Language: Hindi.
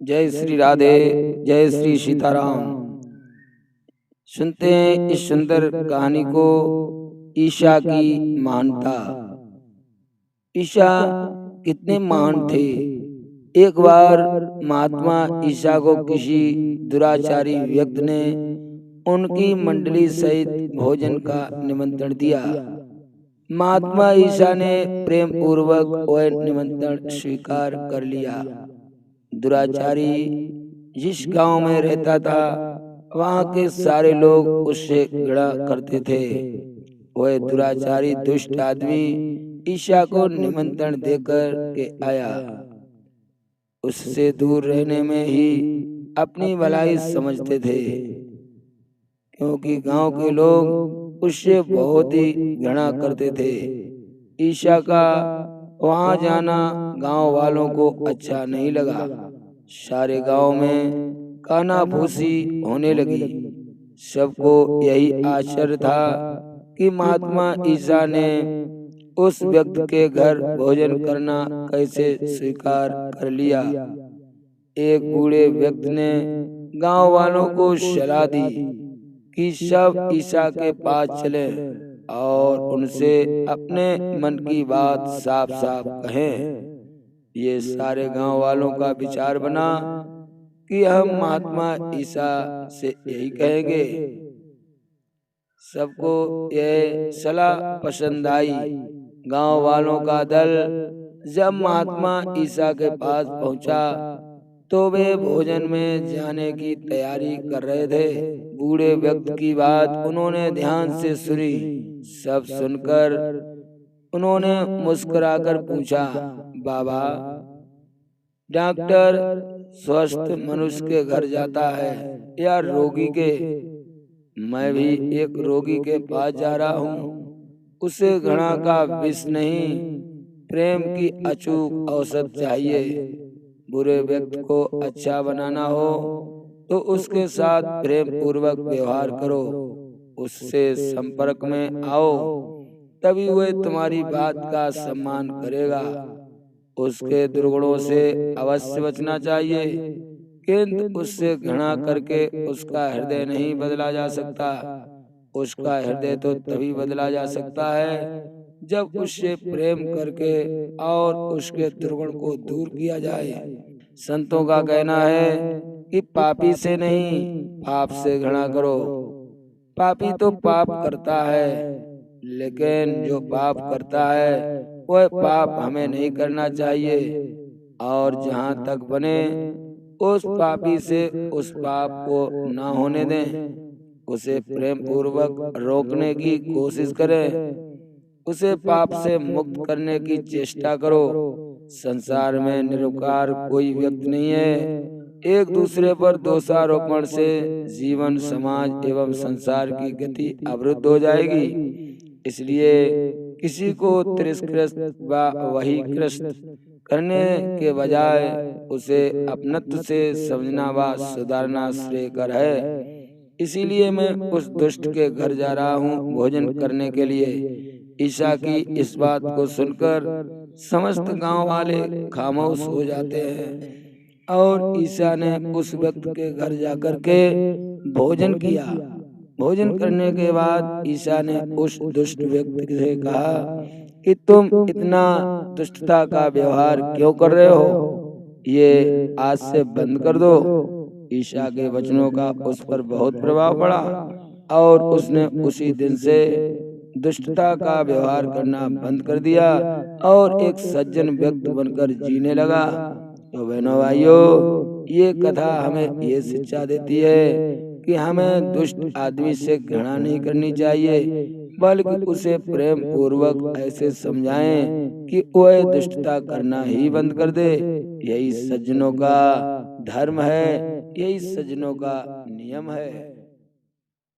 जय श्री राधे। जय श्री सीताराम। सुनते हैं इस सुंदर कहानी को। ईशा की महानता। ईशा कितने महान थे। एक बार महात्मा ईशा को किसी दुराचारी व्यक्ति ने उनकी मंडली सहित भोजन का निमंत्रण दिया। महात्मा ईशा ने प्रेम पूर्वक वह निमंत्रण स्वीकार कर लिया। दुराचारी जिस गांव में रहता था वहां के सारे लोग उससे घृणा करते थे। वह दुराचारी दुष्ट आदमी ईशा को निमंत्रण देकर के आया। उससे दूर रहने में ही अपनी भलाई समझते थे, क्योंकि गांव के लोग उससे बहुत ही घृणा करते थे। ईशा का वहां जाना गांव वालों को अच्छा नहीं लगा। सारे गांव में कानाफूसी होने लगी। सबको यही आश्चर्य था कि महात्मा ईशा ने उस व्यक्ति के घर भोजन करना कैसे स्वीकार कर लिया। एक बूढ़े व्यक्ति ने गांव वालों को सलाह दी कि सब ईशा के पास चले और उनसे अपने मन की बात साफ साफ कहें। ये सारे गांव वालों का विचार बना कि हम महात्मा ईशा से यही कहेंगे। सबको यह सलाह पसंद आई। गांव वालों का दल जब महात्मा ईशा के पास पहुंचा तो वे भोजन में जाने की तैयारी कर रहे थे। बूढ़े व्यक्ति की बात उन्होंने ध्यान से सुनी। सब सुनकर उन्होंने मुस्कुराकर पूछा, बाबा, डॉक्टर स्वस्थ मनुष्य के घर जाता है या रोगी के? मैं भी एक रोगी के पास जा रहा हूँ। उसे घृणा का विष नहीं, प्रेम की अचूक औषध चाहिए। बुरे व्यक्ति को अच्छा बनाना हो तो उसके साथ प्रेम पूर्वक व्यवहार करो, उससे संपर्क में आओ, तभी वह तुम्हारी बात का सम्मान करेगा। उसके दुर्गुणों से अवश्य बचना चाहिए, किंतु उससे घृणा करके उसका हृदय नहीं बदला जा सकता। उसका हृदय तो तभी बदला जा सकता है जब उससे प्रेम करके और उसके दुर्गुण को दूर किया जाए। संतों का कहना है कि पापी से नहीं, पाप से घृणा करो। पापी तो पाप करता है, लेकिन जो पाप करता है वह पाप हमें नहीं करना चाहिए। और जहाँ तक बने उस पापी से उस पाप को ना होने दें। उसे प्रेम पूर्वक रोकने की कोशिश करें। उसे पाप से मुक्त करने की चेष्टा करो। संसार में निरुकार कोई व्यक्ति नहीं है। एक दूसरे पर दोषारोपण से जीवन, समाज एवं संसार की गति अवरुद्ध हो जाएगी। इसलिए किसी को तिरस्कृत व वहीकृत करने के बजाय उसे अपनत्व से समझना व सुधारना श्रेयकर है। इसीलिए मैं उस दुष्ट के घर जा रहा हूँ भोजन करने के लिए। ईशा की इस बात को सुनकर समस्त गांव वाले खामोश हो जाते हैं और ईशा ने उस व्यक्ति के घर जाकर के भोजन किया। भोजन करने के बाद ईशा ने उस दुष्ट व्यक्ति से कहा कि तुम इतना दुष्टता का व्यवहार क्यों कर रहे हो? ये आज से बंद कर दो। ईशा के वचनों का उस पर बहुत प्रभाव पड़ा और उसने उसी दिन से दुष्टता का व्यवहार करना बंद कर दिया और एक सज्जन व्यक्ति बनकर जीने लगा। तो बहनों भाइयों, ये कथा हमें ये शिक्षा देती है कि हमें दुष्ट आदमी से घृणा नहीं करनी चाहिए, बल्कि उसे प्रेम पूर्वक ऐसे समझाएं कि वह दुष्टता करना ही बंद कर दे। यही सज्जनों का धर्म है, यही सज्जनों का नियम है।